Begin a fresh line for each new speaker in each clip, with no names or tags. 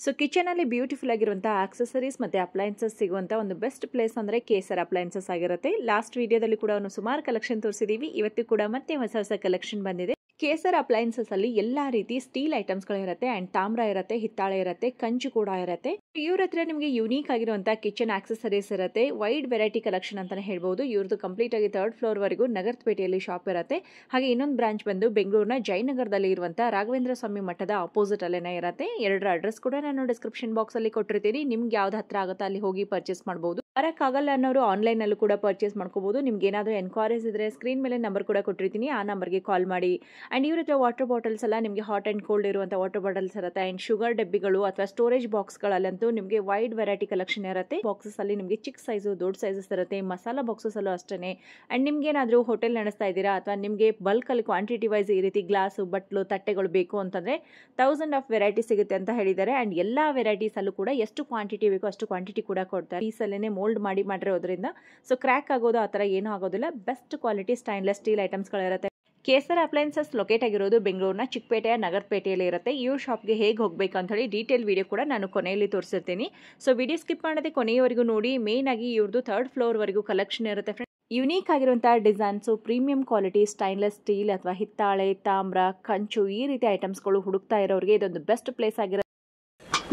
So ಕಿಚನಲ್ಲಿ beautiful ಆಗಿರುವಂಥ accessories ಮತ್ತು appliances ಸಿಗುವಂಥ ಒಂದು ಬೆಸ್ಟ್ ಪ್ಲೇಸ್ ಅಂದರೆ ಕೇಸರ್ ಅಪ್ಲೈನ್ಸಸ್ ಆಗಿರುತ್ತೆ. ಲಾಸ್ಟ್ ವಿಡಿಯೋದಲ್ಲಿ ಕೂಡ ಒಂದು ಸುಮಾರು ಕಲೆಕ್ಷನ್ ತೋರಿಸಿದ್ದೀವಿ. ಇವತ್ತು ಕೂಡ ಮತ್ತೆ ಹೊಸ ಕಲೆಕ್ಷನ್ ಬಂದಿದೆ. ಕೇಸರ್ ಅಪ್ಲೈನ್ಸಸ್ ಅಲ್ಲಿ ಎಲ್ಲಾ ರೀತಿ ಸ್ಟೀಲ್ ಐಟಮ್ಸ್ ಗಳು ಇರುತ್ತೆ ಅಂಡ್ ತಾಮ್ರ ಇರುತ್ತೆ, ಹಿತ್ತಾಳೆ ಇರುತ್ತೆ, ಕಂಚು ಕೂಡ ಇರುತ್ತೆ. ಇವ್ರ ಹತ್ರ ನಿಮಗೆ ಯುನೀಕ್ ಆಗಿರುವಂತ ಕಿಚನ್ ಆಕ್ಸೆಸರೀಸ್ ಇರುತ್ತೆ. ವೈಡ್ ವೆರೈಟಿ ಕಲೆಕ್ಷನ್ ಅಂತಾನೆ ಹೇಳ್ಬಹುದು. ಇವ್ರದ್ದು ಕಂಪ್ಲೀಟ್ ಆಗಿ 3rd ಫ್ಲೋರ್ ವರೆಗೂ ನಗರಪೇಟೆಯಲ್ಲಿ ಶಾಪ್ ಇರುತ್ತೆ. ಹಾಗೆ ಇನ್ನೊಂದು ಬ್ರಾಂಚ್ ಬಂದು ಬೆಂಗಳೂರಿನ ಜಯನಗರದಲ್ಲಿ ಇರುವಂತ ರಾಘವೇಂದ್ರ ಸ್ವಾಮಿ ಮಠದ ಆಪೋಸಿಟ್ ಅಲ್ಲೇನೆ ಇರುತ್ತೆ. ಎರಡರ ಅಡ್ರೆಸ್ ಕೂಡ ನಾನು ಡಿಸ್ಕ್ರಿಪ್ಷನ್ ಬಾಕ್ಸ್ ಅಲ್ಲಿ ಕೊಟ್ಟಿರ್ತೀನಿ. ನಿಮ್ಗೆ ಯಾವ್ದು ಹತ್ರ ಆಗುತ್ತೋ ಅಲ್ಲಿ ಹೋಗಿ ಪರ್ಚೇಸ್ ಮಾಡಬಹುದು. ಬರಕ್ಕಾಗಲ್ಲ ಅನ್ನೋರು ಆನ್ಲೈನ್ ಅಲ್ಲೂ ಕೂಡ ಪರ್ಚೇಸ್ ಮಾಡ್ಕೋಬಹುದು. ನಿಮ್ಗೆ ಏನಾದರೂ ಎನ್ಕ್ವೈರೀಸ್ ಇದ್ರೆ ಸ್ಕ್ರೀನ್ ಮೇಲೆ ನಂಬರ್ ಕೂಡ ಕೊಟ್ಟಿರ್ತೀನಿ, ಆ ನಂಬರ್ಗೆ ಕಾಲ್ ಮಾಡಿ. ಅಂಡ್ ಇವ್ರ ಹತ್ರ ವಾಟರ್ ಬಾಟಲ್ಸ್ ಎಲ್ಲ ನಿಮಗೆ ಹಾಟ್ ಅಂಡ್ ಕೋಲ್ಡ್ ಇರುವಂಥ ವಾಟರ್ ಬಾಟಲ್ಸ್ ಇರುತ್ತೆ. ಅಂಡ್ ಶುಗರ್ ಡಬ್ಬಿಗಳು ಅಥವಾ ಸ್ಟೋರೇಜ್ ಬಾಕ್ಸ್ಗಳಲ್ಲಂತೂ ನಿಮಗೆ ವೈಡ್ ವೆರೈಟಿ ಕಲೆಕ್ಷನ್ ಇರುತ್ತೆ. ಬಾಕ್ಸಸ್ ಅಲ್ಲಿ ನಿಮಗೆ ಚಿಕ್ಕ ಸೈಜು, ದೊಡ್ಡ ಸೈಜಸ್ ಇರುತ್ತೆ. ಮಸಾಲಾ ಬಾಕ್ಸಸ್ ಅಲ್ಲೂ ಅಷ್ಟೇ. ಅಂಡ್ ನಿಮ್ಗೆ ಏನಾದರೂ ಹೋಟೆಲ್ ನಡೆಸ್ತಾ ಇದ್ದೀರಾ ಅಥವಾ ನಿಮಗೆ ಬಲ್ಕ್ ಅಲ್ಲಿ ಕ್ವಾಂಟಿಟಿ ವೈಸ್ ಈ ರೀತಿ ಗ್ಲಾಸು, ಬಟ್ಲು, ತಟ್ಟೆಗಳು ಬೇಕು ಅಂತಂದ್ರೆ 1000 ಆಫ್ ವೆರೈಟಿ ಸಿಗುತ್ತೆ ಅಂತ ಹೇಳಿದ್ದಾರೆ. ಅಂಡ್ ಎಲ್ಲಾ ವೆರೈಟೀಸ್ ಅಲ್ಲೂ ಕೂಡ ಎಷ್ಟು ಕ್ವಾಂಟಿಟಿ ಬೇಕೋ ಅಷ್ಟು ಕ್ವಾಂಟಿಟಿ ಕೂಡ ಕೊಡ್ತಾರೆ. ಪೀಸಲ್ಲೇನೆ ಮೋಲ್ಡ್ ಮಾಡಿರೋದ್ರಿಂದ ಸೊ ಕ್ರ್ಯಾಕ್ ಆಗೋದು ಆ ಥರ ಏನೂ ಆಗೋದಿಲ್ಲ. ಬೆಸ್ಟ್ ಕ್ವಾಲಿಟಿ ಸ್ಟೈನ್ಲೆಸ್ ಸ್ಟೀಲ್ ಐಟಮ್ಸ್ಗಳಿರುತ್ತೆ. ಕೇಸರ್ ಅಪ್ಲೈನ್ಸಸ್ ಲೊಕೇಟ್ ಆಗಿರೋದು ಬೆಂಗಳೂರಿನ ಚಿಕ್ಕಪೇಟೆಯ ನಗರಪೇಟೆಯಲ್ಲಿ ಇರುತ್ತೆ. ಇವ್ರ ಶಾಪ್ಗೆ ಹೇಗೆ ಹೋಗಬೇಕು ಅಂತ ಹೇಳಿ ಡೀಟೇಲ್ ವಿಡಿಯೋ ಕೂಡ ನಾನು ಕೊನೆಯಲ್ಲಿ ತೋರಿಸಿರ್ತೀನಿ. ಸೊ ವಿಡಿಯೋ ಸ್ಕಿಪ್ ಮಾಡದೆ ಕೊನೆಯವರೆಗೂ ನೋಡಿ. ಮೇನ್ ಆಗಿ ಇವ್ರದ್ದು 3rd ಫ್ಲೋರ್ ವರೆಗೂ ಕಲೆಕ್ಷನ್ ಇರುತ್ತೆ ಫ್ರೆಂಡ್ಸ್. ಯುನೀಕ್ ಆಗಿರುವಂತಹ designs, premium quality stainless steel ಅಥವಾ ಹಿತ್ತಾಳೆ, ತಾಮ್ರ, ಕಂಚು ಈ ರೀತಿ ಐಟಮ್ಸ್ಗಳು ಹುಡುಕ್ತಾ ಇರೋರಿಗೆ ಇದೊಂದು ಬೆಸ್ಟ್ ಪ್ಲೇಸ್ ಆಗಿರುತ್ತೆ.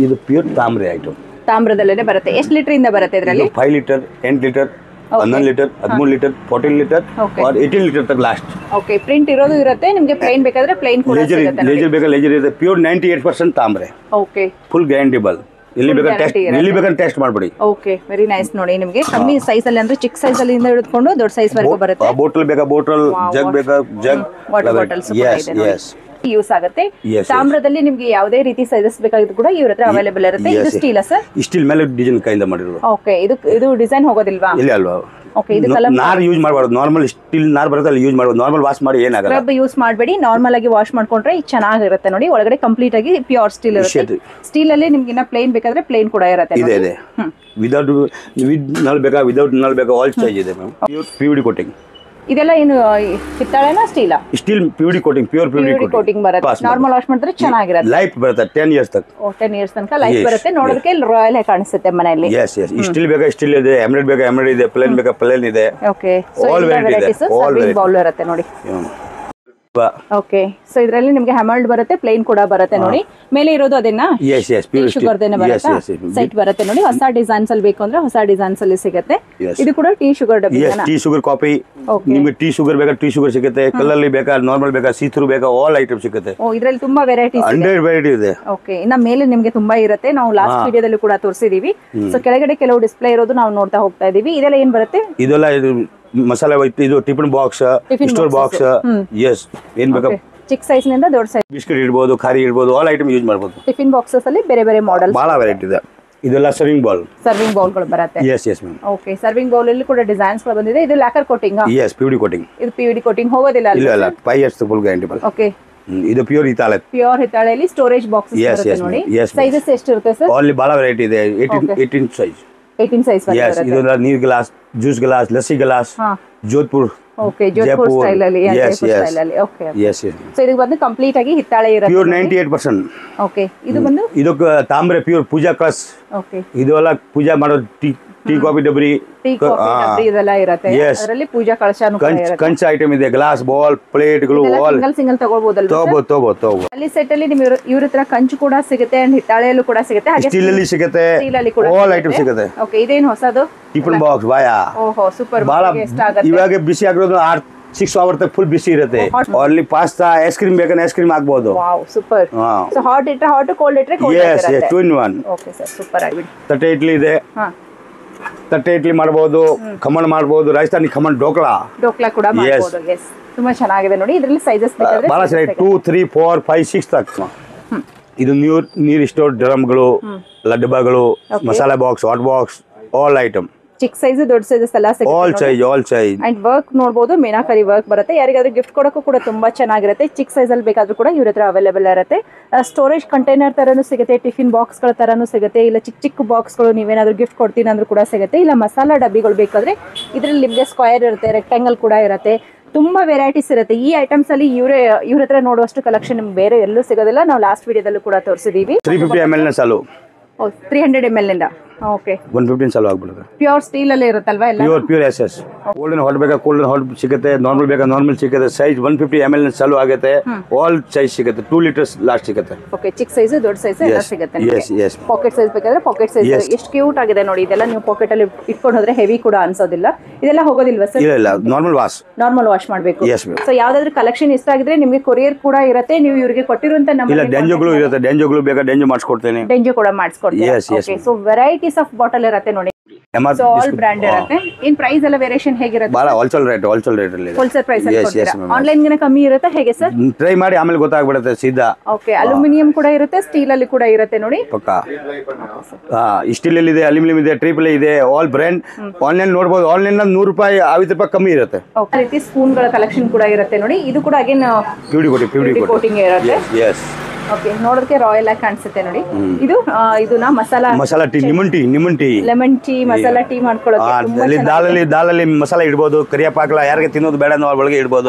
ಇದು ಪ್ಯೂರ್ ತಾಮ್ರ ಐಟಮ್.
ತಾಮ್ರದಲ್ಲೇ ಬರುತ್ತೆ. ಎಷ್ಟು ಲೀಟರ್ ಇಂದ ಬರುತ್ತೆ ಇದರಲ್ಲಿ? 5
litre, 8 litre, 11 litre, 13 litre, 14 litre और 18 ಲೀಟರ್ तक लास्ट.
ಓಕೆ, ಪ್ರಿಂಟ್ ಇರೋದು ಇರುತ್ತೆ. ನಿಮಗೆ ಪ್ಲೇನ್ ಬೇಕಾದ್ರೆ ಪ್ಲೇನ್ ಕೂಡ ಸಿಗುತ್ತೆ.
ಲೇಜರ್ ಬೇಕಾ ಲೇಜರ್ ಇದೆ. ಪ್ಯೂರ್ 98% ತಾಮ್ರ. Okay, full guaranteeable. ಇಲ್ಲಿ ಬೇಕಾದ್ರೆ ಟೆಸ್ಟ್ ಮಾಡಬೇಡಿ.
Okay, very nice. ನೋಡಿ ನಿಮಗೆ ಕಮ್ಮಿ ಸೈಜ್ ಅಲ್ಲಿ ಅಂದ್ರೆ ಚಿಕ್ಕ ಸೈಜ್ ಅಲ್ಲಿ ಇಂದ ಹಿಡಿದುಕೊಂಡು ದೊಡ್ಡ ಸೈಜ್ ವರೆಗೂ ಬರುತ್ತೆ.
ಬಾಟಲ್ ಬೇಕಾ ಬಾಟಲ್, ಜಗ್ ಬೇಕಾ ಜಗ್,
ವಾಟರ್ ಬಾಟಲ್ಸ್
ಯಸ್
ಯೂಸ್ ಆಗುತ್ತೆ. ತಾಮ್ರದಲ್ಲಿ ನಿಮಗೆ ಯಾವುದೇ ರೀತಿ ಸೈಜಸ್ ಬೇಕಾಗಿದ್ದು ಕೂಡ ಇವ್ರ ಹತ್ರ ಅವೈಲೇಬಲ್ ಇರುತ್ತೆ. ಇದು ಸ್ಟೀಲ್ ಸರ್?
ಸ್ಟೀಲ್ ಮೇಲೆ ಡಿಸೈನ್ ಕೈಯಿಂದ ಮಾಡಿರೋದು.
ಓಕೆ, ಇದು ಡಿಸೈನ್ ಹೋಗೋದಿಲ್ವಾ?
ಇಲ್ಲ ಅಲ್ವಾ.
ಓಕೆ, ಇದು ಕಲರ್
ನಾರ್ ಯೂಸ್ ಮಾಡಬಾರದು. ನಾರ್ಮಲ್ ಸ್ಟೀಲ್ ನಾರ್ ಬರುತ್ತೆ ಅಲ್ಲಿ ಯೂಸ್ ಮಾಡಬಹುದು. ನಾರ್ಮಲ್ ವಾಶ್ ಮಾಡಿ ಏನಾಗಲ್ಲ.
ಸ್ಕ್ರಬ್ ಯೂಸ್ ಮಾಡಬೇಡಿ. ನಾರ್ಮಲ್ ಆಗಿ ವಾಶ್ ಮಾಡ್ಕೊಂಡ್ರೆ ಇದು ಚೆನ್ನಾಗಿರುತ್ತೆ. ನೋಡಿ ಒಳಗಡೆ ಕಂಪ್ಲೀಟ್ ಆಗಿ ಪ್ಯೂರ್ ಸ್ಟೀಲ್ ಇರುತ್ತೆ. ಸ್ಟೀಲ್ ಅಲ್ಲಿ ನಿಮ್ಗೆ ಇನ್ನ ಪ್ಲೇನ್ ಬೇಕಾದ್ರೆ ಪ್ಲೇನ್ ಕೂಡ ಇರುತ್ತೆ.
ಇದೆ ವಿದೌಟ್ ವಿತ್ ನಲ್ ಬೇಕಾ ವಿದೌಟ್ ನಲ್ ಬೇಕಾ ಆಲ್ ಸೈಜ್ ಇದೆ ಮ್ಯಾಮ್. PVD coating.
ಇದೆಲ್ಲ ಏನು ಹಿತ್ತಾಳೆನಾ ಸ್ಟೀಲಾ?
Steel PVD coating, pure PVD
coating ಬರುತ್ತೆ. ನಾರ್ಮಲ್ ವಾಶ್ ಮಾಡಿದ್ರೆ ಚೆನ್ನಾಗಿರುತ್ತೆ.
ಲೈಫ್ ಬರುತ್ತೆ 10 ಇಯರ್ಸ್ ತನಕ.
10 ಇಯರ್ಸ್ ತನಕ ಲೈಫ್ ಬರುತ್ತೆ. ನೋಡೋದಕ್ಕೆ ರಾಯಲ್ ಆಗಿ ಕಾಣಿಸುತ್ತೆ ಮನೆಯಲ್ಲಿ.
ಯಸ್ ಸ್ಟೀಲ್ ಬೇಕಾ ಸ್ಟೀಲ್ ಇದೆ, ಎಮರಲ್ಡ್ ಬೇಕಾ ಎಮರಲ್ಡ್ ಇದೆ, ಪ್ಲೇನ್ ಬೇಕಾ ಪ್ಲೇನ್ ಇದೆ.
Okay, so all varieties serving bowl ಇರುತ್ತೆ ನೋಡಿ. ಓಕೆ, ಸೊ ಇದರಲ್ಲಿ ನಿಮಗೆ ಹ್ಯಾಮರ್ಡ್ ಬರುತ್ತೆ, ಪ್ಲೇನ್ ಕೂಡ ಬರುತ್ತೆ. ನೋಡಿ ಮೇಲೆ ಇರೋದು ಅದೇನಾ? ಶುಗರ್ ದೇನೆ ಬರುತ್ತೆ. ಸೆಟ್ ಬರುತ್ತೆ ನೋಡಿ. ಹೊಸ ಡಿಸೈನ್ಸ್ ಅಲ್ಲಿ ಬೇಕು ಅಂದ್ರೆ ಹೊಸ ಡಿಸೈನ್ಸ್ ಅಲ್ಲಿ ಸಿಗುತ್ತೆ. ಇದು ಕೂಡ ಟೀ ಶುಗರ್ ಡಬ್ಬಿ.
Tea sugar coffee. ನಿಮಗೆ ಟೀ ಶುಗರ್ ಬೇಕಾ ಟೀ ಶುಗರ್ ಸಿಗುತ್ತೆ. ಕಲ್ಲಲ್ಲಿ ಬೇಕಾ, ನಾರ್ಮಲ್ ಬೇಕಾ, ಸೀಥ್ರೂ ಬೇಕಾ, ಆಲ್ ಐಟಮ್ ಸಿಗುತ್ತೆ.
ಓ, ಇದರಲ್ಲಿ ತುಂಬಾ ವೆರೈಟೀಸ್
100 ವೆರೈಟಿ ಇದೆ.
ಓಕೆ, ಇನ್ನ ಮೇಲೆ ನಿಮಗೆ ತುಂಬಾ ಇರುತ್ತೆ. ನಾವು ಲಾಸ್ಟ್ ವಿಡಿಯೋದಲ್ಲಿ ಕೂಡ ತೋರಿಸಿದೀವಿ. ಸೊ ಕೆಳಗಡೆ ಕೆಲವು ಡಿಸ್ಪ್ಲೇ ಇರೋದು ನಾವು ನೋಡ್ತಾ ಹೋಗ್ತಾ ಇದೀವಿ. ಇದೆಲ್ಲ ಏನ್ ಬರುತ್ತೆ?
ಇದೆಲ್ಲ ಮಸಾಲಾ ಇದು tiffin box, store box. Yes, ಏನ್ ಬೇಕಾ
ಚಿಕ್ಕ ಸೈಜ್ ನಿಂದ ದೊಡ್ಡ ಸೈಜ್
ಬಿಸ್ಕೆಟ್ ಇಡಬಹುದು, ಖಾರಿ ಇಡಬಹುದು, ಆಲ್ ಐಟಮ್ ಯೂಸ್ ಮಾಡಬಹುದು.
ಟಿಫಿನ್ ಬಾಕ್ಸಸ್ ಅಲ್ಲಿ ಬೇರೆ ಬೇರೆ ಮಾಡೆಲ್
ಬಹಳ ವೆರೈಟಿ ಇದೆ. ಇದೆಲ್ಲ ಸರ್ವಿಂಗ್ ಬೌಲ್
ಗಳು ಬರುತ್ತೆ.
Yes ma'am.
Okay, serving bowl ಅಲ್ಲಿ ಕೂಡ ಡಿಸೈನ್ಸ್ ಗಳು ಬಂದಿದೆ. ಇದು lacquer coating.
Yes, PVD coating.
ಇದು PVD ಕೋಟಿಂಗ್ ಹೋಗೋದಿಲ್ಲ ಅಲ್ಲ?
ಇಲ್ಲ 5 ಇಯರ್ಸ್ ಫುಲ್ ಗ್ಯಾರಂಟಿ.
ಓಕೆ,
ಇದು ಪ್ಯೂರ್ ಹಿತ್ತಾಳೆ.
ಪ್ಯೂರ್ ಹಿತ್ತಾಳೆಯಲ್ಲಿ ಸ್ಟೋರೇಜ್ ಬಾಕ್ಸಸ್ ಬರುತ್ತೆ ನೋಡಿ. ಸೈಜಸ್ ಎಷ್ಟು ಇರುತ್ತೆ ಸರ್?
ಅಲ್ಲಿ ಬಹಳ ವೆರೈಟಿ ಇದೆ. 18 ಸೈಜ್.
18 ಸೈಜ್ ಬರುತ್ತೆ.
ಇದು ನೀರ್ glass, juice glass, lassi glass, Jodhpur.
Okay, Jodhpur style ಅಲ್ಲಿ. ಓಕೆ, ಸೊ ಇದು ಬಂದು ಕಂಪ್ಲೀಟ್ ಆಗಿ ಹಿತ್ತಾಳೆ ಇರುತ್ತೆ.
ಪ್ಯೂರ್ 98%.
ಓಕೆ, ಇದು ಬಂದು
ಇದಕ್ಕೆ ತಾಮ್ರ ಪ್ಯೂರ್ ಪೂಜಾ ಕಲಸ್.
ಓಕೆ,
ಇದೆಲ್ಲ ಪೂಜಾ ಮಾಡೋ ಟೀ ಕಾಫಿ ಡಬ್ರಿ
ಇದೆಲ್ಲ ಇರುತ್ತೆ. ಅದರಲ್ಲಿ ಪೂಜಾ ಕಳಶನೂ ಕೂಡ ಇರುತ್ತೆ.
ಕಂಚ ಐಟಮ್ ಇದೆ. ಗ್ಲಾಸ್, ಬಾಲ್, ಪ್ಲೇಟ್ಗಳು ಆಲ್
ಸಿಂಗಲ್ ತಗೊಳ್ಳಬಹುದಲ್ವಾ?
ತಗೋಬಹುದು.
ಅಲ್ಲಿ ಸೆಟ್ ಅಲ್ಲಿ ನಿಮಗೆ ಇವ್ರ ಹತ್ರ ಕಂಚು ಕೂಡ ಸಿಗುತ್ತೆ ಅಂಡ್ ಹಿತ್ತಾಳೆಯಲ್ಲೂ ಕೂಡ ಸಿಗುತ್ತೆ. ಹಾಗೆ
ಸ್ಟೀಲ್ ಅಲ್ಲಿ ಸಿಗುತ್ತೆ, ಆಲ್ ಐಟಮ್ ಸಿಗುತ್ತೆ.
ಓಕೆ, ಇದೇನು ಹೊಸದು?
ಟಿಫಿನ್ ಬಾಕ್ಸ್ ಬಾಯಾ.
ಓಹೋ, ಸೂಪರ್.
ಬಹಳ ಇವಾಗ ಬಿಸಿ ಆಗಿರೋದು 6 ಅವರ್ ತನಕ ಫುಲ್ ಬಿಸಿ ಇರುತ್ತೆ. ಅಲ್ಲಿ ಪಾಸ್ತಾ, ಐಸ್ ಕ್ರೀಮ್ ಬೇಕಾದ್ರೆ ಐಸ್ ಕ್ರೀಮ್ ಆಗ್ಬಹುದು.
Wow, super. ಸೊ ಹಾಟ್ ಇಟ್ರೆ ಹಾಟ್, ಕೋಲ್ಡ್ ಇಟ್ರೆ ಕೋಲ್ಡ್ ಇರುತ್ತೆ.
Yes, 2 in 1.
Okay sir, super ಆಗಿದೆ.
ತಟ್ಟೆ ಇಡ್ಲಿ ಇದೆ. ತಟ್ಟೆ ಇಡ್ಲಿ ಮಾಡಬಹುದು, ಖಮಣ್ ಮಾಡಬಹುದು, ರಾಜಸ್ಥಾನಿ ಖಮಣ್, ಡೋಕ್ಲಾ
ಕೂಡ ಮಾಡಬಹುದು. ಎಸ್, ತುಂಬಾ ಚೆನ್ನಾಗಿದೆ ನೋಡಿ. ಇದರಲ್ಲಿ ಸೈಜಸ್ ಬೇಕಾದ್ರೆ
ಬಹಳ ಸರಿ 2, 3, 4, 5, 6 ತನಕ. ಇದು ನೀರ್ ಸ್ಟೋರ್ ಡ್ರಮ್ಗಳು, ಡಬ್ಬಗಳು, masala box, hot box, all item.
ಚಿಕ್ಕ ಸೈಜ್, ದೊಡ್ಡ ಸೈಜಸ್ ಎಲ್ಲ ಸಿಗುತ್ತೆ.
All size.
ಅಂಡ್ ವರ್ಕ್ ನೋಡಬಹುದು, ಮೀನಾಕರಿ ವರ್ಕ್ ಬರುತ್ತೆ. ಯಾರಿಗಾದ್ರೂ ಗಿಫ್ಟ್ ಕೊಡೋಕ್ಕೂ ಕೂಡ ತುಂಬಾ ಚೆನ್ನಾಗಿರುತ್ತೆ. ಚಿಕ್ಕ ಸೈಜ್ ಅಲ್ಲಿ ಬೇಕಾದ್ರೂ ಕೂಡ ಇವ್ರ ಹತ್ರ ಅವೈಲೇಬಲ್ ಇರುತ್ತೆ. ಸ್ಟೋರೇಜ್ ಕಂಟೈನರ್ ತರನು ಸಿಗುತ್ತೆ, ಟಿಫಿನ್ ಬಾಕ್ಸ್ ಗಳ ತರನು ಸಿಗುತ್ತೆ. ಇಲ್ಲ ಚಿಕ್ಕ ಚಿಕ್ಕ ಬಾಕ್ಸ್ ಗಳು ನೀವೇನಾದ್ರೂ ಗಿಫ್ಟ್ ಕೊಡ್ತೀನಿ ಅಂದ್ರೂ ಕೂಡ ಸಿಗುತ್ತೆ. ಇಲ್ಲ ಮಸಾಲಾ ಡಬ್ಬಿಗಳು ಬೇಕಾದ್ರೆ ಇದ್ರಲ್ಲಿ ನಿಮಗೆ ಸ್ಕ್ವೇರ್ ಇರುತ್ತೆ, ರೆಕ್ಟಾಂಗಲ್ ಕೂಡ ಇರುತ್ತೆ. ತುಂಬಾ ವೆರೈಟೀಸ್ ಇರುತ್ತೆ ಈ ಐಟಮ್ಸ್ ಅಲ್ಲಿ ಇವ್ರ ಹತ್ರ ನೋಡುವಷ್ಟು ಕಲೆಕ್ಷನ್ ನಿಮ್ಗೆ ಬೇರೆ ಎಲ್ಲೂ ಸಿಗೋದಿಲ್ಲ. ನಾವು ಲಾಸ್ಟ್ ವಿಡಿಯೋದಲ್ಲೂ ಕೂಡ ತೋರಿಸಿದೀವಿ.
350 ml ಸಾಲು
300 ml ಇಂದ. ಓಕೆ
115 ಸಾಲು ಆಗ್ಬಿಡುತ್ತೆ.
ಪ್ಯೂರ್ ಸ್ಟೀಲ್ ಅಲ್ಲಿ ಇರುತ್ತಲ್ವಾ ಎಲ್ಲ?
Pure S S. Golden hot ಬೇಕಾ ಗೋಲ್ಡನ್ ಹಾಟ್ ಸಿಗುತ್ತೆ, ನಾರ್ಮಲ್ ಬೇಕಾ ನಾರ್ಮಲ್ ಸಿಗುತ್ತೆ. ಸೈಜ್ 150 ml ಸಾಲು ಆಗುತ್ತೆ. ಆಲ್ ಸೈಜ್ ಸಿಗುತ್ತೆ. 2 ಲೀಟರ್ಸ್ ಲಾಸ್ಟ್ ಸಿಗುತ್ತೆ.
ಓಕೆ ಚಿಕ್ಕ ಸೈಜ್ ದೊಡ್ಡ ಸೈಜ್ ಎಲ್ಲ ಸಿಗುತ್ತೆ.
yes
ಪಾಕೆಟ್ ಸೈಜ್ ಬೇಕಾದ್ರೆ ಪಾಕೆಟ್ ಸೈಜ್. ಎಷ್ಟು ಕ್ಯೂಟ್ ಆಗಿದೆ ನೋಡಿ. ಇದೆಲ್ಲ ನೀವು ಪಾಕೆಟ್ ಅಲ್ಲಿ ಇಟ್ಕೊಂಡು ಹೋದ್ರೆ ಹೆವಿ ಕೂಡ ಅನ್ಸೋದಿಲ್ಲ. ಇದೆಲ್ಲ ಹೋಗೋದಿಲ್ವಾ ಸರ್?
ಇಲ್ಲ ನಾರ್ಮಲ್ ವಾಶ್ ಮಾಡಬೇಕು.
ಸೊ ಯಾವ್ದಾದ್ರು ಕಲೆಕ್ಷನ್ ಇಷ್ಟ ಆಗಿದ್ರೆ ನಿಮಗೆ ಕೊರಿಯರ್ ಕೂಡ ಇರುತ್ತೆ. ನೀವು ಇವರಿಗೆ ಕೊಟ್ಟಿರುವಂತ ನಂಬರ್
ಇಲ್ಲ ಡೆಂಜೋಗಳು ಇರುತ್ತೆ. ಡೆಂಜೋಗಳು ಬೇಕಾ ಡೆಂಜೋ ಮಾಡಿಸ್ಕೊಡ್ತೇನೆ.
ಡೆಂಜೋ ಕೂಡ ಮಾಡಿಸ್ಕೊಡ್ತೀನಿ. Okay so varieties of bottle ಇರುತ್ತೆ ನೋಡಿ. ಸೊ ಆಲ್ ಬ್ರಾಂಡ್ ಇರುತ್ತೆ. ಇನ್ ಪ್ರೈಸ್ ಎಲ್ಲ ವೇರಿಯೇಷನ್ ಹೇಗಿರುತ್ತೆ?
ಬಹಳ ಹೋಲ್ಸೇಲ್ ರೇಟ್ ಅಲ್ಲಿ ಇದೆ.
ಹೋಲ್ಸೇಲ್ ಪ್ರೈಸ್ ಅಲ್ಲಿ ಕೊಡ್ತೀರಾ? ಆನ್ಲೈನ್ ಗಿನ ಕಮ್ಮಿ ಇರುತ್ತೆ ಹೇಗೆ ಸರ್?
ಟ್ರೈ ಮಾಡಿ ಆಮೇಲೆ ಗೊತ್ತಾಗ್ಬಿಡುತ್ತೆ ಸೀದಾ.
ಓಕೆ ಅಲ್ಯೂಮಿನಿಯಂ ಕೂಡ ಇರುತ್ತೆ, ಸ್ಟೀಲ್ ಅಲ್ಲಿ ಕೂಡ ಇರುತ್ತೆ ನೋಡಿ.
ಪಕ್ಕಾ ಸ್ಟೀಲ್ ಅಲ್ಲಿ ಇದೆ, ಅಲ್ಯೂಮಿನಿಯಂ ಇದೆ, ಟ್ರಿಪಲ್ ಇದೆ. ಆಲ್ ಬ್ರಾಂಡ್ ಆನ್ಲೈನ್ ನೋಡಬಹುದು. ಆನ್ಲೈನ್ ನಲ್ಲಿ 100 ರೂಪಾಯಿ 50 ರೂಪಾಯಿ ಕಮ್ಮಿ ಇರುತ್ತೆ.
ಓಕೆ ರೀತಿ ಸ್ಪೂನ್ ಗಳ ಕಲೆಕ್ಷನ್ ಕೂಡ ಇರುತ್ತೆ ನೋಡಿ. ಇದು ಕೂಡ ಅಗೇನ್ ಪ್ಯೂರಿಟಿ ಕೋಟಿಂಗ್ ಇರುತ್ತೆ.
ಯೆಸ್
ಓಕೆ ನೋಡೋದಕ್ಕೆ ರಾಯಲ್ ಆಗಿ ಕಾಣಿಸುತ್ತೆ ನೋಡಿ. ಇದನ್ನ masala tea, lemon tea masala tea ಮಾಡ್ಕೊಳ್ಳೋಕೆ
ದಾಲಲ್ಲಿ ಮಸಾಲಾ ಇಡಬಹುದು. ಕರಿಯಪಾಕಲ ಯಾರಿಗೆ ತಿನ್ನೋದು ಬೇಡ ಅನ್ನೋ ಒಳಗೆ ಇಡಬಹುದು.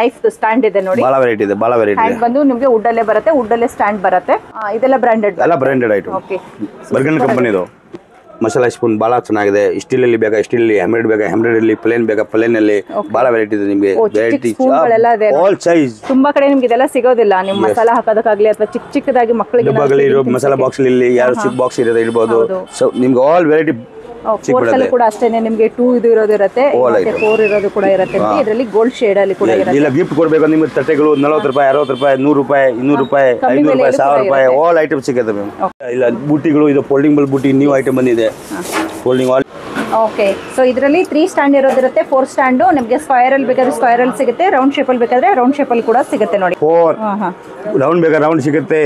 ನೈಫ್ ಸ್ಟ್ಯಾಂಡ್ ಇದೆ ನೋಡಿ.
ಬಹಳ ವೆರೈಟಿ ಇದೆ.
ಹ್ಯಾಂಡ್ ಬಂದು ನಿಮಗೆ ವುಡ್ ಅಲ್ಲೇ ಬರುತ್ತೆ. ವುಡ್ ಅಲ್ಲೇ ಸ್ಟ್ಯಾಂಡ್ ಬರುತ್ತೆ. ಇದೆಲ್ಲ ಬ್ರಾಂಡೆಡ್
ಐಟಮ್. ಬರ್ಗನ್ ಕಂಪನಿದು ಮಸಾಲಾ ಸ್ಪೂನ್ ಬಹಳ ಚೆನ್ನಾಗಿದೆ. ಸ್ಟೀಲ್ ಅಲ್ಲಿ ಬೇಕಾ ಸ್ಟೀಲ್ ಅಲ್ಲಿ, ಹ್ಯಾಂಡ್ಮೇಡ್ ಬೇಕಾ ಹ್ಯಾಂಡ್ಮೇಡ್ ಅಲ್ಲಿ, ಪ್ಲೇನ್ ಬೇಕಾ ಪ್ಲೇನ್ ಅಲ್ಲಿ. ಬಹಳ ವೆರೈಟಿ ಇದೆ ನಿಮಗೆ. Variety all size.
ತುಂಬಾ ಕಡೆ ನಿಮ್ಗೆ ಇದೆಲ್ಲ ಸಿಗೋದಿಲ್ಲ. ನೀವು ಮಸಾಲಾ ಹಾಕೋದಕ್ಕಾಗ್ಲಿ ಅಥವಾ ಚಿಕ್ಕದಾಗಿ ಮಕ್ಕಳಿಗೆ
ಮಸಾಲಾ ಬಾಕ್ಸ್ ಇಲ್ಲಿ ಯಾರು ಚಿಕ್ಕ ಬಾಕ್ಸ್ ಇರುತ್ತೆ ಇಡಬಹುದು. ಸೊ ನಿಮ್ಗೆ ಆಲ್ ವೆರೈಟಿ
ಕೂಡ ಅಷ್ಟೇನೆ. ನಿಮ್ಗೆ 2 ಇದು ಇರೋದಿರುತ್ತೆ, 4 ಇರೋದು ಕೂಡ ಇರುತ್ತೆ. ಇದರಲ್ಲಿ ಗೋಲ್ಡ್ ಶೇಡ್ ಅಲ್ಲಿ ಕೂಡ ಇರುತ್ತೆ.
ಇಲ್ಲ ಗಿಫ್ಟ್ ಕೊಡ್ಬೇಕು ನಿಮ್ಗೆ ತಟ್ಟೆಗಳು 40 ರೂಪಾಯಿ 60 ರೂಪಾಯಿ 100 ರೂಪಾಯಿ 200 ರೂಪಾಯಿ 500 ರೂಪಾಯಿ 1000 ರೂಪಾಯಿ ಆಲ್ ಐಟಮ್ ಸಿಗುತ್ತೆ ಮ್ಯಾಮ್. ಇಲ್ಲ ಬೂಟಿಗಳು ಇದು ಫೋಲ್ಡಿಂಗ್ ಬೂಟಿ ನ್ಯೂ ಐಟಮ್ ಬಂದಿದೆ. Folding all.
ಓಕೆ ಸೊ ಇದರಲ್ಲಿ 3 ಸ್ಟ್ಯಾಂಡ್ ಇರೋದಿರುತ್ತೆ. 4 ಸ್ಟ್ಯಾಂಡ್ ನಿಮಗೆ ಸ್ಕ್ವೇರ್ ಅಲ್ಲಿ ಬೇಕಾದ್ರೆ ಸ್ಕ್ವೇರ್ ಅಲ್ಲಿ ಸಿಗುತ್ತೆ, ರೌಂಡ್ ಶೇಪ್ ಅಲ್ಲಿ ಬೇಕಾದ್ರೆ ರೌಂಡ್ ಶೇಪ್ ಅಲ್ಲಿ ಕೂಡ ಸಿಗುತ್ತೆ ನೋಡಿ.
4 ರೌಂಡ್ ಬೇಕಾ ರೌಂಡ್ ಸಿಗುತ್ತೆ,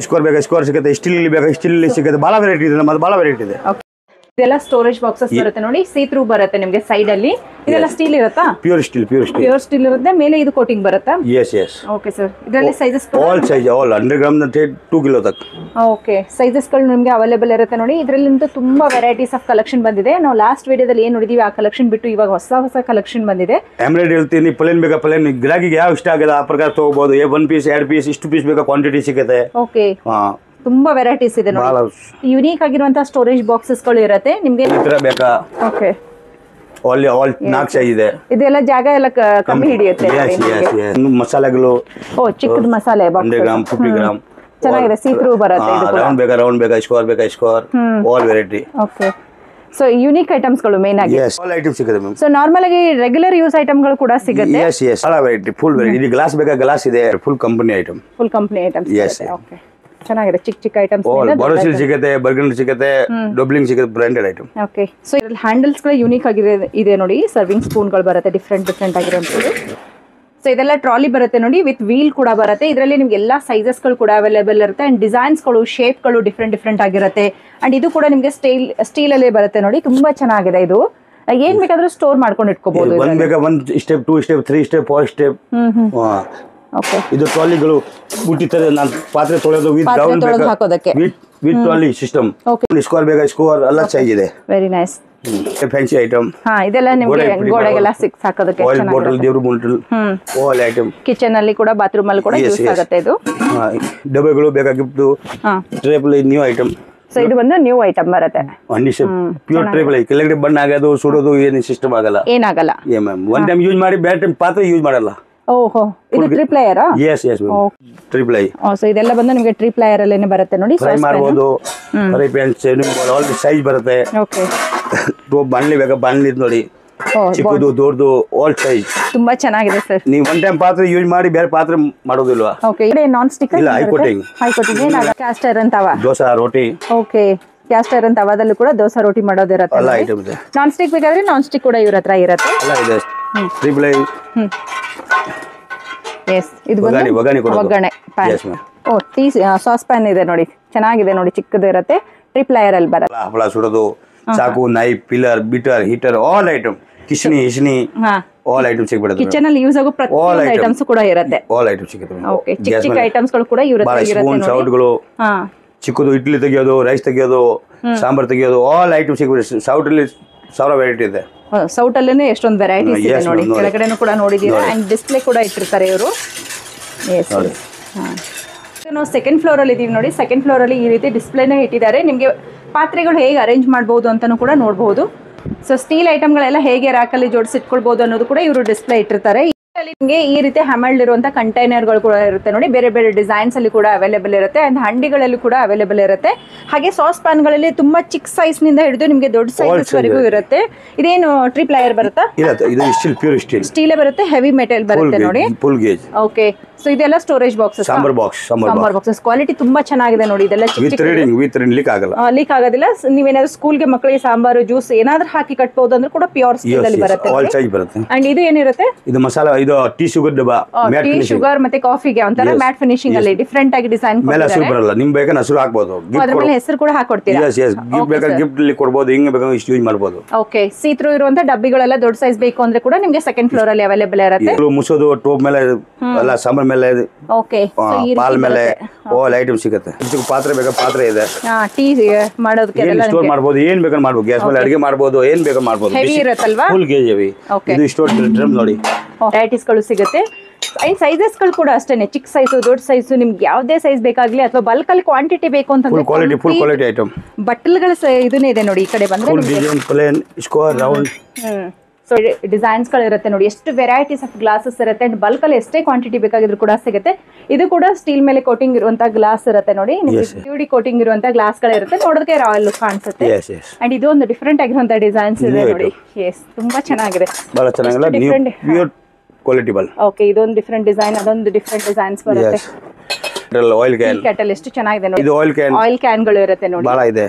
ಸ್ಕ್ವೇರ್ ಬೇಕಾ ಸ್ಕ್ವೇರ್ ಸಿಗುತ್ತೆ, ಸ್ಟೀಲ್ ಅಲ್ಲಿ ಬೇಕಾ ಸ್ಟೀಲ್ ಅಲ್ಲಿ ಸಿಗುತ್ತೆ. ಬಹಳ ವೆರೈಟಿ ಇದೆ. ನಮ್ಮದು ಬಹಳ ವೆರೈಟಿ ಇದೆ.
ಇದೆಲ್ಲ ಸ್ಟೋರೇಜ್ ಬಾಕ್ಸಸ್ ಬರುತ್ತೆ ನೋಡಿ. ಸೀ ಥ್ರೂ ಬರುತ್ತೆ ನಿಮಗೆ ಸೈಡ್ ಅಲ್ಲಿ. ಇದೆಲ್ಲ ಸ್ಟೀಲ್ ಇರುತ್ತಾ?
ಪ್ಯೂರ್ ಸ್ಟೀಲ್
ಇರುತ್ತೆ. ಮೇಲೆ ಇದು ಕೋಟಿಂಗ್ ಬರುತ್ತಾ?
yes
okay sir. ಇದರಲ್ಲಿ sizes
all size all 100 gram 2 kilo ತಕ್.
ಓಕೆ ಸೈಜಸ್ ಗಳು ನಿಮಗೆ ಅವೈಲೇಬಲ್ ಇರುತ್ತೆ ನೋಡಿ. ಇದರಲ್ಲಿ ತುಂಬಾ ವೆರೈಟೀಸ್ ಆಫ್ ಕಲೆಕ್ಷನ್ ಬಂದಿದೆ. ನಾವು ಲಾಸ್ಟ್ ವಿಡಿಯೋದಲ್ಲಿ ಏನು ನೋಡಿದೀವಿ ಆ ಕಲೆಕ್ಷನ್ ಬಿಟ್ಟು ಇವಾಗ ಹೊಸ ಕಲೆಕ್ಷನ್ ಬಂದಿದೆ.
ಆಮ್ಲೆಟ್ ಹೇಳ್ತೀನಿ ಪ್ಲೇನ್ ಬೇಕಾ ಪ್ಲೇನ್, ಗಿರಾಕಿಗೆ ಯಾವ ಇಷ್ಟ ಆಗಿದೆ ಆ ಪ್ರಕಾರ ತಗೋಬಹುದು. 1 ಪೀಸ್ 2 ಪೀಸ್ ಇಷ್ಟು ಪೀಸ್ ಬೇಕಾ ಕ್ವಾಂಟಿಟಿ ಸಿಗುತ್ತೆ.
ಓಕೆ ತುಂಬಾ ವೆರೈಟೀಸ್ ಇದೆ ನೋಡಿ. ಯುನೀಕ್ ಆಗಿರುವಂತಹ ಸ್ಟೋರೇಜ್ ಬಾಕ್ಸಸ್ ಗಳು ಇರುತ್ತೆ ನಿಮಗೆ.
ಬೇಕಾ? ಓಕೆ ಆಲ್ 4 ಸೈಜ್ ಇದೆ.
ಇದೆಲ್ಲ ಜಾಗ ಎಲ್ಲ ಕಮ್ಮಿ ಹಿಡಿಯುತ್ತೆ.
ಮಸಾಲೆಗಳು
ಚಿಕ್ಕದ ಮಸಾಲೆ
100 ಗ್ರಾಮ್ 50 ಗ್ರಾಮ್
ಚೆನ್ನಾಗಿದೆ. ಸೀ ಥ್ರೂ ಬರುತ್ತೆ.
ರೌಂಡ್ ಬೇಕಾ square all variety.
Okay so unique items ಗಳು ಮೇನ್ ಆಗಿ
ಆಲ್ ಐಟಮ್ ಸಿಗುತ್ತೆ ಮ್ಯಾಮ್.
ಸೊ ನಾರ್ಮಲ್ ಆಗಿ ರೆಗ್ಯುಲರ್ ಯೂಸ್ ಐಟಮ್ ಗಳು ಕೂಡ ಸಿಗುತ್ತೆ.
All variety full variety. ಇದು ಗ್ಲಾಸ್ ಬೇಕಾ ಗ್ಲಾಸ್ ಇದೆ. Full company item.
ಓಕೆ ಚೆನ್ನಾಗಿದೆ. ಚಿಕ್ಕ ಐಟಮ್ಸ್
ಬಾರೋಸಿಲ್ ಸಿಗುತ್ತೆ, ಬರ್ಗನ್ ಸಿಗುತ್ತೆ, ಡಬ್ಲಿಂಗ್ ಸಿಗುತ್ತೆ, ಬ್ರಾಂಡೆಡ್ ಐಟಮ್.
ಓಕೆ ಸೊ ಇದರಲ್ಲಿ ಹ್ಯಾಂಡಲ್ಸ್ ಗಳು ಯೂನಿಕ್ ಇದೆ ನೋಡಿ. ಸರ್ವಿಂಗ್ ಸ್ಪೂನ್ ಗಳು ಬರುತ್ತೆ ಡಿಫ್ರೆಂಟ್ ಆಗಿರೋಂಥದ್ದು. ಸೊ ಇದೆಲ್ಲ ಟ್ರಾಲಿ ಬರುತ್ತೆ ನೋಡಿ, ವಿತ್ ವೀಲ್ ಕೂಡ ಬರುತ್ತೆ. ಇದರಲ್ಲಿ ನಿಮ್ಗೆ ಎಲ್ಲ ಸೈಜಸ್ ಗಳು ಕೂಡ ಅವೈಲೇಬಲ್ ಇರುತ್ತೆ. ಅಂಡ್ ಡಿಸೈನ್ಸ್ ಗಳು ಶೇಪ್ ಗಳು ಡಿಫ್ರೆಂಟ್ ಆಗಿರುತ್ತೆ. ಅಂಡ್ ಇದು ಕೂಡ ನಿಮ್ಗೆ ಸ್ಟೀಲ್ ಅಲ್ಲೇ ಬರುತ್ತೆ ನೋಡಿ. ತುಂಬಾ ಚೆನ್ನಾಗಿದೆ. ಇದು ಏನ್ ಬೇಕಾದ್ರೂ ಸ್ಟೋರ್ ಮಾಡ್ಕೊಂಡು ಇಟ್ಕೋಬಹುದು.
1 ಸ್ಟೆಪ್ 2 ಸ್ಟೆಪ್ 3 ಸ್ಟೆಪ್ 4 ಸ್ಟೆಪ್. ಇದು ಟ್ರಾಲಿಗಳು ಬುಟ್ಟಿತಾರೆ. ನಾನು ಪಾತ್ರೆ ತೊಳೆಯೋದು ವಿತ್ ಡೌನ್ ಹಾಕೋದಕ್ಕೆ ವಿತ್ ಟ್ರಾಲಿ ಸಿಸ್ಟಮ್. ಸ್ಕ್ವೇರ್ ಬೇಕಾ ಸ್ಕ್ವೇರ್ ಎಲ್ಲ ಸೈಜ್ ಇದೆ.
Very nice.
Fancy item.
ಇದೆಲ್ಲ ನಿಮಗೆ ಗೋಡೆಗೆಲ್ಲ ಹಾಕೋದಕ್ಕೆ
ಆಯಿಲ್ ಬಾಟಲ್, ದೇವ್ರ ಬಾಟಲ್ ಆಲ್ ಐಟಮ್.
ಕಿಚನ್ ಅಲ್ಲಿ ಕೂಡ ಬಾತ್ರೂಮ್ ಅಲ್ಲಿ ಕೂಡ ಯೂಸ್ ಆಗುತ್ತೆ. ಇದು
ಡಬ್ಬೆಗಳು ಬೇಕಾ ಗಿಫ್ಟ್ ಟ್ರೇಬಲ್ ನ್ಯೂ ಐಟಮ್.
ಸೊ ಇದು ಬಂದು ನ್ಯೂ ಐಟಮ್ ಬರುತ್ತೆ.
ಪ್ಯೂರ್ ಟ್ರೇಬಲ್. ಕೆಳಗಡೆ ಬಣ್ಣ ಆಗೋದು ಸುಡೋದು ಏನು ಸಿಸ್ಟಮ್ ಆಗಲ್ಲ,
ಏನಾಗಲ್ಲ.
ಒನ್ ಟೈಮ್ ಯೂಸ್ ಮಾಡಿ ಬೇರೆ ಟೈಮ್ ಪಾತ್ರೆ ಯೂಸ್ ಮಾಡಲ್ಲ.
ಓಹೋ ಇದು ಟ್ರಿಪ್ಲೇಯರಾ?
yes ಟ್ರಿಪ್ಲೈ.
ಸೊ ಇದೆಲ್ಲ ಬಂದು ನಿಮಗೆ ಟ್ರಿಪ್ಲೇಯರ್ ಅಲ್ಲೇನೆ ಬರುತ್ತೆ ನೋಡಿ.
ಫ್ರೈ ಮಾಡಬಹುದು. ಫ್ರೈ ಪ್ಯಾನ್ ಆಲ್ ಸೈಜ್ ಬರುತ್ತೆ.
ಓಕೆ
ಬಾಣಲಿ ಬೇಕಾ ಬಾಣಲಿ ನೋಡಿ. ಚಿಕ್ಕದು ದೊಡ್ಡದು ಆಲ್ ಸೈಜ್.
ತುಂಬಾ ಚೆನ್ನಾಗಿದೆ ಸರ್.
ನೀವು ಒನ್ ಟೈಮ್ ಪಾತ್ರೆ ಯೂಸ್ ಮಾಡಿ ಬೇರೆ ಪಾತ್ರೆ ಮಾಡೋದಿಲ್ವಾ?
ಓಕೆ ಇದೆ ನಾನ್ ಸ್ಟಿಕ್
ಇಲ್ಲ ಹೈ ಕೋಟಿಂಗ್
ಏನಾಗ ಕ್ಯಾಸ್ಟ್ ಐರನ್ ತವಾ
ದೋಸೆ ರೋಟಿ. ಓಕೆ
ಕ್ಯಾಸ್ಟ್ ಐರನ್ ತವಾದಲ್ಲೂ ಕೂಡ ದೋಸೆ ರೋಟಿ ಮಾಡೋದಿರುತ್ತೆ.
ಎಲ್ಲ ಐಟಮ್ ಇದೆ.
ನಾನ್ ಸ್ಟಿಕ್ ಬೇಕಾದ್ರೆ ನಾನ್ ಸ್ಟಿಕ್ ಕೂಡ ಇವ್ರ ಹತ್ರ ಇರುತ್ತೆ.
ಎಲ್ಲ ಇದೆ. ಟ್ರಿಪ್ಲೈ.
ಎಸ್ ಇದು ಒಗ್ಗರಣೆ ಪ್ಯಾನ್. ಓ ಟೀ ಸಾಸ್ ಪ್ಯಾನ್ ಇದೆ ನೋಡಿ. ಚೆನ್ನಾಗಿದೆ ನೋಡಿ. ಚಿಕ್ಕದು ಇರುತ್ತೆ. ಟ್ರಿಪ್ಲೇಯರ್ ಅಲ್ಲಿ ಬರುತ್ತೆ.
ಹಪ್ಪಳ ಸುಡೋದು, ಚಾಕು, knife, peeler, beater, heater all item. ಕಿಶನಿ ಹಿಶನಿ ಆಲ್ ಐಟಮ್ ಸಿಗ್ಬಿಡುತ್ತೆ.
ಕಿಚನ್ ಅಲ್ಲಿ ಯೂಸ್ ಆಗೋ ಪ್ರತಿಯೊಂದು ಐಟಮ್ಸ್ ಕೂಡ ಇರುತ್ತೆ.
ಆಲ್ ಐಟಮ್ ಸಿಗುತ್ತೆ.
ಓಕೆ ಚಿಕ್ಕ ಐಟಮ್ಸ್ ಗಳು ಕೂಡ ಇರುತ್ತೆ.
ಸ್ಪೂನ್ ಸೌಟ್ಗಳು, ಚಿಕ್ಕದು ಇಡ್ಲಿ ತೆಗಿಯೋದು, ರೈಸ್ ತೆಗಿಯೋದು, ಸಾಂಬಾರ್ ತೆಗಿಯೋದು ಆಲ್ ಐಟಮ್ ಸಿಗ್ಬಿಡುತ್ತೆ. ಸೌಟ್ ಅಲ್ಲಿ 1000 ವೆರೈಟಿ ಇದೆ.
ಸೌಟ್ ಅಲ್ಲೂ ಎಷ್ಟೊಂದು ವೆರೈಟೀಸ್ ಇದೆ ನೋಡಿ, ಕೆಳಗಡೆನೂ ಕೂಡ ನೋಡಿದೀರಾ. ಅಂಡ್ ಡಿಸ್ಪ್ಲೇ ಕೂಡ ಇಟ್ಟಿರ್ತಾರೆ ಇವರು. ನಾವು ಸೆಕೆಂಡ್ ಫ್ಲೋರ್ ಅಲ್ಲಿ ಇದೀವಿ ನೋಡಿ. ಸೆಕೆಂಡ್ ಫ್ಲೋರ್ ಅಲ್ಲಿ ಈ ರೀತಿ ಡಿಸ್ಪ್ಲೇನೇ ಇಟ್ಟಿದ್ದಾರೆ. ನಿಮಗೆ ಪಾತ್ರೆಗಳು ಹೇಗೆ ಅರೇಂಜ್ ಮಾಡಬಹುದು ಅಂತಾನೂ ಕೂಡ ನೋಡಬಹುದು. ಸೊ ಸ್ಟೀಲ್ ಐಟಮ್ಗಳೆಲ್ಲ ಹೇಗೆ ರ್ಯಾಕಲ್ಲಿ ಜೋಡಿಸಿಟ್ಕೊಳ್ಬಹುದು ಅನ್ನೋದು ಕೂಡ ಇವರು ಡಿಸ್ಪ್ಲೇ ಇಟ್ಟಿರ್ತಾರೆ. ನಿಮಗೆ ಈ ರೀತಿ ಹ್ಯಾಮಲ್ಡ್ ಇರುವಂತ ಕಂಟೈನರ್ಗಳು ಕೂಡ ಇರುತ್ತೆ ನೋಡಿ. ಬೇರೆ ಬೇರೆ ಡಿಸೈನ್ಸ್ ಅಲ್ಲಿ ಕೂಡ ಅವೈಲೇಬಲ್ ಇರುತ್ತೆ. ಅಂಡ್ ಹಂಡಿಗಳಲ್ಲಿ ಕೂಡ ಅವೈಲೇಬಲ್ ಇರುತ್ತೆ. ಹಾಗೆ ಸಾಸ್ ಪ್ಯಾನ್ ಗಳಲ್ಲಿ ತುಂಬಾ ಚಿಕ್ಕ ಸೈಜ್ ನಿಂದ ಹಿಡಿದು ನಿಮಗೆ ದೊಡ್ಡ ಸೈಜ್ ವರೆಗೂ ಇರುತ್ತೆ. ಇದೇನು ಟ್ರಿಪ್ ಲೇಯರ್ ಬರುತ್ತಾ?
ಇದು ಸ್ಟೀಲ್, ಪ್ಯೂರ್ ಸ್ಟೀಲ್.
ಸ್ಟೀಲೇ ಬರುತ್ತೆ, ಹೆವಿ ಮೆಟಲ್ ಬರುತ್ತೆ ನೋಡಿ.
Full gauge.
ಓಕೆ. ಸೊ ಇದೆಲ್ಲ storage boxes,
sambar boxes.
Quality ತುಂಬಾ ಚೆನ್ನಾಗಿದೆ ನೋಡಿ. ಇದೆಲ್ಲ
ವಿತ್ ರೀಡಿಂಗ್ ಲೀಕ್ ಆಗಲ್ಲ.
ಲೀಕ್ ಆಗೋದಿಲ್ಲ. ನೀವೇನಾದ್ರೂ ಸ್ಕೂಲ್ಗೆ ಮಕ್ಕಳಿಗೆ ಸಾಂಬಾರು ಜ್ಯೂಸ್ ಏನಾದ್ರೂ ಹಾಕಿ ಕಟ್ಬಹುದು ಅಂದ್ರೆ ಕೂಡ ಪ್ಯೂರ್ ಸ್ಟೀಲ್ ಅಲ್ಲಿ ಬರುತ್ತೆ.
ಆಲ್ ಸೈಜ್ ಬರುತ್ತೆ.
ಅಂಡ್ ಇದು ಏನಿರುತ್ತೆ?
ಇದು ಮಸಾಲಾ, ಇದು ಟೀ ಶುಗರ್ ಡಬ್ಬ.
ಟೀ ಶುಗರ್ ಮತ್ತೆ ಕಾಫಿಗೆ ಒಂಥರ ಮ್ಯಾಟ್ ಫಿನಿಶಿಂಗ್ ಅಲ್ಲಿ ಡಿಫರೆಂಟ್ ಆಗಿ ಡಿಸೈನ್
ಮೇಲೆ ಹಸಿರು ಬರಲ್ಲ. ನಿಮ್ ಬೇಕಾದ್ರೆ ಹಸಿರು ಹಾಕಬಹುದು.
ಅದ್ರ ಮೇಲೆ ಹೆಸರು ಕೂಡ ಹಾಕೊಡ್ತೀರಾ?
ಗಿಫ್ಟ್ ಬೇಕಾದ್ರೆ ಗಿಫ್ಟ್ ಅಲ್ಲಿ ಕೊಡಬಹುದು. ಹಿಂಗೆ ಬೇಕಾದ್ರೆ ಇಷ್ಟು ಯೂಸ್ ಮಾಡಬಹುದು.
ಓಕೆ. ಸೀತ್ರು ಇರುವಂತ ಡಬ್ಬಿಗಳೆಲ್ಲ ದೊಡ್ಡ ಸೈಜ್ ಬೇಕು ಅಂದ್ರೆ ಕೂಡ ನಿಮಗೆ ಸೆಕೆಂಡ್ ಫ್ಲೋರ್ ಅಲ್ಲಿ ಅವೈಲೇಬಲ್ ಇರುತ್ತೆ.
ಮುಸೋದು ಟೋಪ್ ಮೇಲೆ ಎಲ್ಲ ಸಾಂಬಾರ್ ಮೇಲೆ,
ಓಕೆ,
ಪಾಲ್ ಮೇಲೆ ಆಲ್ ಐಟಮ್ ಸಿಗುತ್ತೆ. ಪಾತ್ರೆ ಬೇಕಾ ಪಾತ್ರೆ ಇದೆ.
ಟೀ ಮಾಡೋದಕ್ಕೆ
ಸ್ಟೋರ್ ಮಾಡಬಹುದು. ಏನ್ ಬೇಕಾದ್ರೆ ಮಾಡಬಹುದು. ಗ್ಯಾಸ್ ಮೇಲೆ ಅಡಿಗೆ ಮಾಡಬಹುದು. ಏನ್ ಬೇಕಾದ್ರೆ ಮಾಡಬಹುದು.
ಹೆವಿ ಇರುತ್ತಲ್ವಾ?
Full gauge heavy. ಇದು ಸ್ಟೋರ್ ಡ್ರಮ್ ನೋಡಿ.
ವೆರೈಟೀಸ್ ಗಳು ಸಿಗುತ್ತೆ. ಅಂಡ್ ಸೈಜಸ್ ಗಳು ಕೂಡ ಅಷ್ಟೇನೆ, ಚಿಕ್ಕ ಸೈಜ್ ದೊಡ್ಡ ಸೈಜ್ ನಿಮ್ಗೆ ಯಾವ್ದೇ ಸೈಜ್ ಬೇಕಾಗ್ಲಿ ಅಥವಾ ಬಲ್ಕ್ ಅಲ್ಲಿ ಕ್ವಾಂಟಿಟಿ ಬೇಕು ಅಂತ
ಫುಲ್ ಕ್ವಾಲಿಟಿ ಐಟಮ್.
ಬಟ್ಟಲ್ಗಳ ಇದನ್ನೇ ಇದೆ ನೋಡಿ. ಈ ಕಡೆ ಬಂದ್ರೆ
design plain square round.
So designs ಗಳು ಇರುತ್ತೆ ನೋಡಿ. ಎಷ್ಟು ವೆರೈಟೀಸ್ ಆಫ್ ಗ್ಲಾಸಸ್ ಇರುತ್ತೆ. ಅಂಡ್ ಬಲ್ಕ್ ಅಲ್ಲಿ ಎಷ್ಟೇ ಕ್ವಾಂಟಿಟಿ ಬೇಕಾಗಿದ್ರು ಕೂಡ ಸಿಗುತ್ತೆ. ಇದು ಕೂಡ ಸ್ಟೀಲ್ ಮೇಲೆ ಕೋಟಿಂಗ್ ಇರುವಂತ ಗ್ಲಾಸ್ ಇರುತ್ತೆ ನೋಡಿ. ಪಿವಿಡಿ ಕೋಟಿಂಗ್ ಇರುವಂತ ಗ್ಲಾಸ್ ಗಳು ಇರುತ್ತೆ. ನೋಡೋದಕ್ಕೆ ರಾಯಲ್ ಲುಕ್ ಕಾಣಿಸುತ್ತೆ. ಅಂಡ್ ಇದು ಒಂದು ಡಿಫರೆಂಟ್ ಆಗಿರುವಂತ ಡಿಸೈನ್ಸ್ ಇದೆ ನೋಡಿ. ಎಸ್, ತುಂಬಾ ಚೆನ್ನಾಗಿದೆ.
ಪ್ಯೂರ್ ಕ್ವಾಲಿಟಿ ಬಲ್.
ಓಕೆ. ಇದೊಂದು ಡಿಫರೆಂಟ್ ಡಿಸೈನ್, ಅದೊಂದು ಡಿಫರೆಂಟ್ ಡಿಸೈನ್ಸ್ ಬರುತ್ತೆ.
ಆಯಿಲ್ ಕ್ಯಾನ್
ಕೆಟಲ್ ಎಷ್ಟು ಚೆನ್ನಾಗಿದೆ ನೋಡಿ.
ಇದು ಆಯಿಲ್ ಕ್ಯಾನ್
ಗಳು ಇರುತ್ತೆ ನೋಡಿ.
ಬಹಳ ಇದೆ.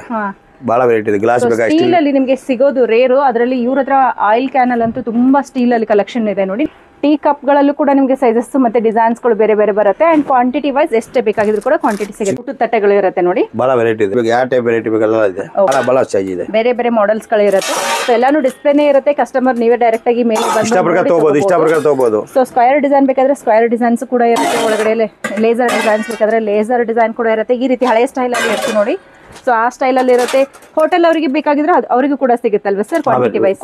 ಬಹಳ ವೆರೈಟಿ ಇದೆ. ಗ್ಲಾಸ್ ಬೇಕಾ?
ಸ್ಟೀಲ್ ಅಲ್ಲಿ ನಿಮಗೆ ಸಿಗೋದು ರೇರು. ಅದರಲ್ಲಿ ಇವ್ರ ಹತ್ರ ಆಯಿಲ್ ಕ್ಯಾನ್ ಅಂತೂ ತುಂಬಾ ಸ್ಟೀಲ್ ಅಲ್ಲಿ ಕಲೆಕ್ಷನ್ ಇದೆ ನೋಡಿ. ಟೀ ಕಪ್ ಗಳಲ್ಲೂ ಕೂಡ ನಿಮಗೆ ಸೈಜಸ್ ಮತ್ತೆ ಡಿಸೈನ್ಸ್ ಗಳು ಬೇರೆ ಬೇರೆ ಬರುತ್ತೆ. ಅಂಡ್ ಕ್ವಾಂಟಿಟಿ ವೈಸ್ ಎಷ್ಟೇ ಬೇಕಾಗಿದ್ರು ಕೂಡ ಕ್ವಾಂಟಿಟಿ ಸಿಗುತ್ತೆ. ಊಟದ ತಟ್ಟೆಗಳು ಇರುತ್ತೆ ನೋಡಿ.
ಬಹಳ ವೆರೈಟಿ ಇದೆ. ಯಾವ ಟೈಪ್ ವೆರೈಟಿ ಬೇಕಲ್ಲ ಇದೆ. ಬಹಳ ಸೈಜ್ ಇದೆ. ಬೇರೆ
ಬೇರೆ ಮಾಡೆಲ್ಸ್ ಗಳು ಇರುತ್ತೆ. ಸೊ ಎಲ್ಲಾನು ಡಿಸ್ಪ್ಲೇನೇ ಇರುತ್ತೆ. ಕಸ್ಟಮರ್ ನೀವೇ ಡೈರೆಕ್ಟ್ ಆಗಿ ಮೇಲೆ
ತಗೋಬಹುದು.
ಸೊ ಸ್ಕ್ವೇರ್ ಡಿಸೈನ್ ಬೇಕಾದ್ರೆ ಸ್ಕ್ವೇರ್ ಡಿಸೈನ್ಸ್ ಕೂಡ ಇರುತ್ತೆ. ಒಳಗಡೆ ಲೇಸರ್ ಡಿಸೈನ್ಸ್ ಬೇಕಾದ್ರೆ ಲೇಸರ್ ಡಿಸೈನ್ ಕೂಡ ಇರುತ್ತೆ. ಈ ರೀತಿ ಹಳೆಯ ಸ್ಟೈಲ್ ಅಲ್ಲಿ ಇರುತ್ತೆ ನೋಡಿ. ಸೊ ಆ ಸ್ಟೈಲ್ ಅಲ್ಲಿ ಇರುತ್ತೆ. ಹೋಟೆಲ್ ಅವರಿಗೆ ಬೇಕಾಗಿದ್ರೆ ಅವರಿಗೂ ಕೂಡ ಸಿಗುತ್ತಲ್ವಾ ಸರ್? ಕ್ವಾಂಟಿಟಿ ವೈಸ್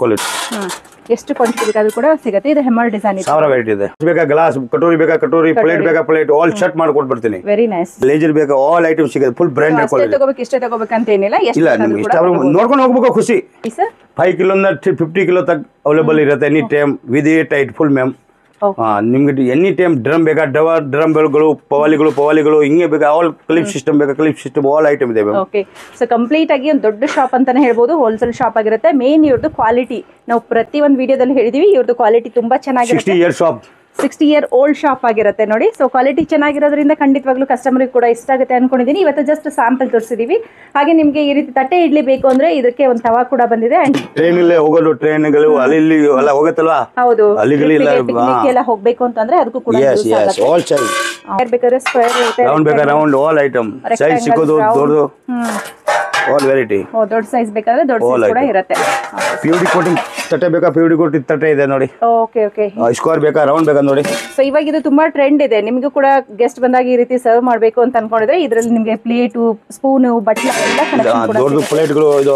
ಎಷ್ಟು ಕ್ವಾಂಟಿಟಿ ಬೇಕಾದ್ರೂ ಕೂಡ ಸಿಗುತ್ತೆ. ಇದು ಹೆಮ್ಮರ್ ಡಿಸೈನ್ ಇದೆ.
ಬೇಕಾ ಗ್ಲಾಸ್, ಕಟೋರಿ ಬೇಕಾ ಕಟೋರಿ, ಪ್ಲೇಟ್ ಬೇಕಾ ಪ್ಲೇಟ್, ಆಲ್ ಶರ್ಟ್ ಮಾಡ್ಕೊಂಡು ಬರ್ತೀನಿ.
Very nice.
ಲೇಜರ್ ಬೇಕಾ ಆಲ್ ಐಟಮ್ ಸಿಗುತ್ತೆ. Full branded quality.
ತಗೋಬೇಕು ಇಷ್ಟೇ ತಗೋಬೇಕಂತ ಏನಿಲ್ಲ.
ಇಲ್ಲ, ನಿಮ್ಗೆ ಇಷ್ಟ ನೋಡ್ಕೊಂಡು ಹೋಗ್ಬೇಕು. ಖುಷಿ. 5 ಕಿಲೋ 50 ಕಿಲೋ ತಕ್ ಅವೈಲೇಬಲ್ ಇರುತ್ತೆ any time with tight full ma'am. ನಿಮ್ಗೆ ಎನಿ ಟೈಮ್ ಡ್ರಮ್ ಬೇಕಾ ಡ್ರಮ್ಗಳು, ಪವಾಲಿಗಳು ಹಿಂಗೆ ಬೇಕಾ ಆಲ್ ಕ್ಲಿಪ್ ಸಿಸ್ಟಮ್ ಬೇಕಾ ಕ್ಲಿಪ್ ಸಿಸ್ಟಮ್ ಆಲ್ ಐಟಮ್ ಇದೆ.
ಓಕೆ. ಸೊ ಕಂಪ್ಲೀಟ್ ಆಗಿ ಒಂದು ದೊಡ್ಡ ಶಾಪ್ ಅಂತಾನೆ ಹೇಳ್ಬೋದು. ಹೋಲ್ಸೇಲ್ ಶಾಪ್ ಆಗಿರುತ್ತೆ. ಮೇನ್ ಇವ್ರದ್ದು ಕ್ವಾಲಿಟಿ ನಾವು ಪ್ರತಿ ಒಂದು ವಿಡಿಯೋದಲ್ಲಿ ಹೇಳಿದೀವಿ. ಇವ್ರದ್ದು ಕ್ವಾಲಿಟಿ ತುಂಬಾ ಚೆನ್ನಾಗಿರುತ್ತೆ.
60 year shop,
60 year old shop ಆಗಿರುತ್ತೆ ನೋಡಿ. ಸೊ ಕ್ವಾಲಿಟಿ ಚೆನ್ನಾಗಿರೋದ್ರಿಂದ ಖಂಡಿತವಾಗ್ಲೂ ಕಸ್ಟಮರ್ಗೆ ಕೂಡ ಇಷ್ಟ ಆಗುತ್ತೆ ಅನ್ಕೊಂಡಿದ್ದೀನಿ. ಇವತ್ತು ಜಸ್ಟ್ ಸ್ಯಾಂಪಲ್ ತೋರಿಸಿದೀವಿ. ಹಾಗೆ ನಿಮ್ಗೆ ಈ ರೀತಿ ತಟ್ಟೆ ಇಡ್ಲಿ ಬೇಕು ಅಂದ್ರೆ ಇದಕ್ಕೆ ಒಂದು ತವಾ ಕೂಡ ಬಂದಿದೆ.
ಟ್ರೈನ್ ಇಲ್ಲೇ ಹೋಗೋದು, ಟ್ರೈನ್ಗಳು ಅಲ್ಲಿ ಇಲ್ಲಿ ಎಲ್ಲ ಹೋಗುತ್ತಲ್ವಾ?
ಹೌದು. ಎಲ್ಲ ಹೋಗ್ಬೇಕು ಅಂತಂದ್ರೆ ಅದಕ್ಕೂ ಕೂಡ ಬೇಕಾದ್ರೆ square
round round all item size ಸಿಗೋದು ದೊಡ್ಡದು ಆಲ್ ವೆರೈಟಿ.
ದೊಡ್ಡ ಸೈಜ್ ಬೇಕಾದ್ರೆ ದೊಡ್ಡ ಸೈಜ್ ಕೂಡ ಇರುತ್ತೆ.
ಪಿವಿಡಿ ಕೋಟಿಂಗ್ ತಟ್ಟೆ ಬೇಕಾ? ಪಿವಿಡಿ ಕೋಟಿಂಗ್ ತಟ್ಟೆ ಇದೆ ನೋಡಿ.
Okay okay.
ಸ್ಕ್ವೇರ್ ಬೇಕಾ ರೌಂಡ್ ಬೇಕಾ ನೋಡಿ.
ಸೊ ಇವಾಗ ಇದು ತುಂಬಾ ಟ್ರೆಂಡ್ ಇದೆ. ನಿಮಗೂ ಕೂಡ ಗೆಸ್ಟ್ ಬಂದಾಗ ಈ ರೀತಿ ಸರ್ವ್ ಮಾಡಬೇಕು ಅಂತ ಅನ್ಕೊಂಡಿದ್ರೆ ಇದರಲ್ಲಿ ನಿಮಗೆ ಪ್ಲೇಟು, ಸ್ಪೂನು, ಬಟ್ಲ ಎಲ್ಲ
ದೊಡ್ಡ ಪ್ಲೇಟ್ಗಳು. ಇದು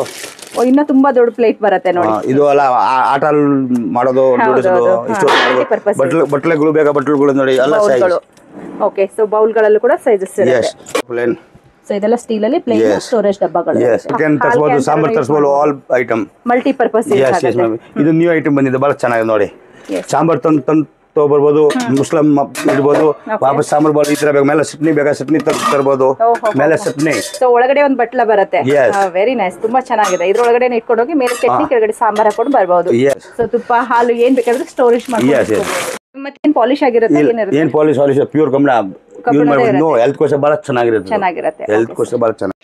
ಇನ್ನ ತುಂಬಾ ದೊಡ್ಡ ಪ್ಲೇಟ್ ಬರುತ್ತೆ ನೋಡಿ.
ಇದು ಅಲ್ಲ ಆಟ ಮಾಡೋದು, ಬಟ್ಲೆಗಳು ಬೇಕಾ? ಬಟ್ಲುಗಳು ನೋಡಿ ಎಲ್ಲ ಸೈಜ್.
ಓಕೆ. ಸೊ ಬೌಲ್ಗಳಲ್ಲೂ ಕೂಡ ಸೈಜಸ್ ಇರುತ್ತೆ.
ಪ್ಲೇನ್.
ಸೊ ಇದೆಲ್ಲ ಸ್ಟೀಲ್ ಅಲ್ಲಿ ಪ್ಲೇನ್ ಸ್ಟೋರೇಜ್ ಡಬ್ಬಗಳು.
ಚಿಕನ್ ತರಿಸಬಹುದು, ಸಾಂಬಾರ್ ತರಿಸಬಹುದು, ಆಲ್ ಐಟಮ್
ಮಲ್ಟಿ ಪರ್ಪಸ್.
ಇದು ನ್ಯೂ ಐಟಮ್ ಬಂದಿದೆ, ಬಹಳ ಚೆನ್ನಾಗಿದೆ ನೋಡಿ. ಸಾಂಬಾರ್ ತಂದು ತಗೋಬರ್ಬೋದು, ಮುಸ್ಲಿಂ ಇಡ್ಬೋದು, ವಾಪಸ್ ಸಾಂಬಾರ್ ಬೋದು. ಈ ತರ ಬೇಕು. ಮೇಲೆ ಚಟ್ನಿ ಬೇಕಾ? ಚಟ್ನಿ ತರ್ಬೋದು. ಮೇಲೆ ಚಟ್ನಿ.
ಸೊ ಒಳಗಡೆ ಒಂದು ಬಟ್ಲ ಬರುತ್ತೆ. Very nice. ತುಂಬಾ ಚೆನ್ನಾಗಿದೆ. ಇದ್ರೊಳಗಡೆ ಇಟ್ಕೊಂಡು ಹೋಗಿ ಮೇಲೆ ಚಟ್ನಿ, ಕೆಳಗಡೆ ಸಾಂಬಾರ್ ಹಾಕೊಂಡು ಬರ್ಬೋದು. ಸೊ ತುಪ್ಪ, ಹಾಲು ಏನ್ ಬೇಕಾದ್ರೂ ಸ್ಟೋರೇಜ್ ಮಾಡ್ಬೋದು. ಮತ್ತೆ ಪಾಲಿಶ್ ಆಗಿರುತ್ತೆ?
ಏನ್ ಪಾಲಿಶ್? ಪ್ಯೂರ್ ಕಮ್ಮಿ ಯೂಸ್ ಮಾಡ್ಬೋದು. ಹೆಲ್ತ್ ಕೋಶ ಬಹಳ ಚೆನ್ನಾಗಿರುತ್ತೆ.
ಚೆನ್ನಾಗಿರುತ್ತೆ.
ಹೆಲ್ತ್ ಕೋಶ ಬಹಳ ಚೆನ್ನಾಗಿ.